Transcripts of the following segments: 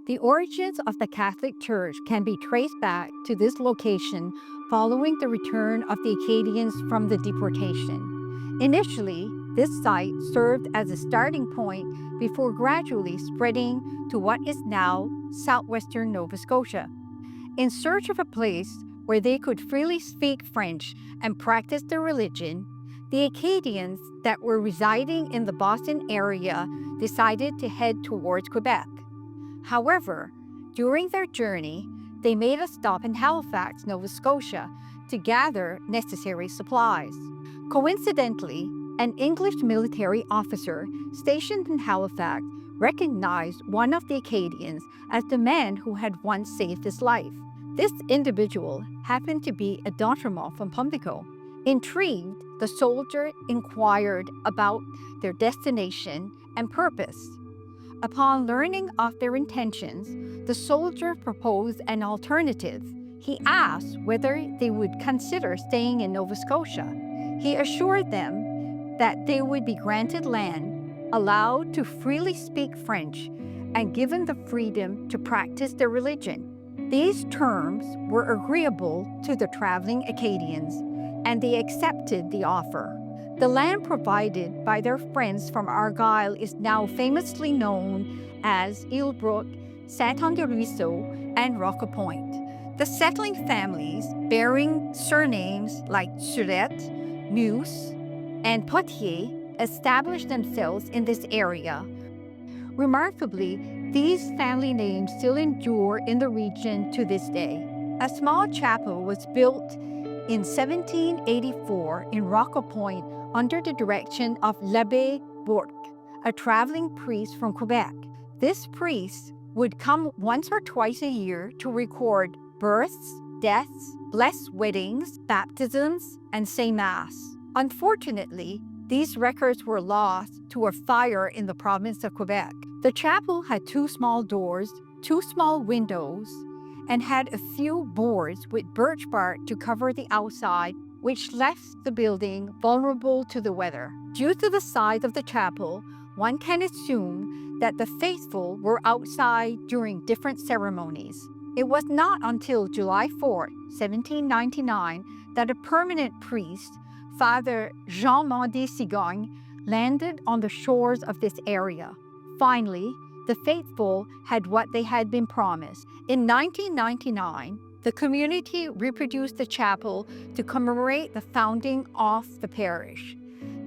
The origins of the Catholic Church can be traced back to this location following the return of the Acadians from the deportation. Initially, this site served as a starting point before gradually spreading to what is now southwestern Nova Scotia. In search of a place where they could freely speak French and practice their religion, the Acadians that were residing in the Boston area decided to head towards Quebec. However, during their journey, they made a stop in Halifax, Nova Scotia, to gather necessary supplies. Coincidentally, an English military officer stationed in Halifax recognized one of the Acadians as the man who had once saved his life. This individual happened to be a d'Entremont from Pimlico. Intrigued, the soldier inquired about their destination and purpose. Upon learning of their intentions, the soldier proposed an alternative. He asked whether they would consider staying in Nova Scotia. He assured them that they would be granted land, allowed to freely speak French, and given the freedom to practice their religion. These terms were agreeable to the traveling Acadians, and they accepted the offer. The land provided by their friends from Argyle is now famously known as Île-Brooke, Saint-Anne-de-Ruisseau, and Rocco Point. The settling families bearing surnames like Surette, Muse, and Potier established themselves in this area. Remarkably, these family names still endure in the region to this day. A small chapel was built in 1784 in Rocco Point under the direction of l'Abbé Bourque, a traveling priest from Quebec. This priest would come once or twice a year to record births, deaths, bless weddings, baptisms, and say Mass. Unfortunately, these records were lost to a fire in the province of Quebec. The chapel had 2 small doors, 2 small windows, and had a few boards with birch bark to cover the outside, which left the building vulnerable to the weather. Due to the size of the chapel, one can assume that the faithful were outside during different ceremonies. It was not until July 4, 1799, that a permanent priest, Father Jean Mendes Cigogne, landed on the shores of this area. Finally, the faithful had what they had been promised. In 1999, the community reproduced the chapel to commemorate the founding of the parish.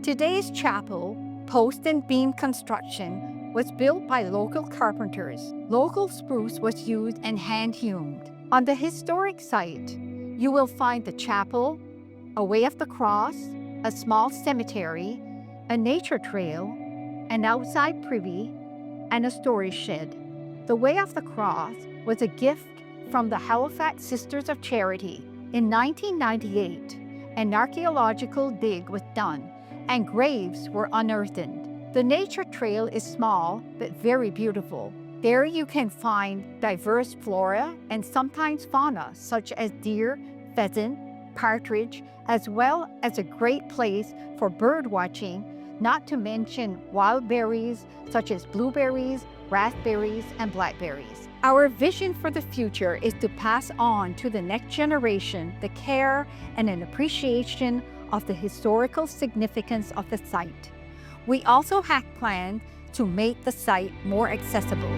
Today's chapel, post and beam construction, was built by local carpenters. Local spruce was used and hand-hewn. On the historic site, you will find the chapel, a way of the cross, a small cemetery, a nature trail, an outside privy, and a storage shed. The Way of the Cross was a gift from the Halifax Sisters of Charity. In 1998, an archaeological dig was done, and graves were unearthed. The nature trail is small but very beautiful. There you can find diverse flora and sometimes fauna such as deer, pheasant, partridge, as well as a great place for bird watching, not to mention wild berries such as blueberries, raspberries, and blackberries. Our vision for the future is to pass on to the next generation the care and an appreciation of the historical significance of the site. We also have planned to make the site more accessible.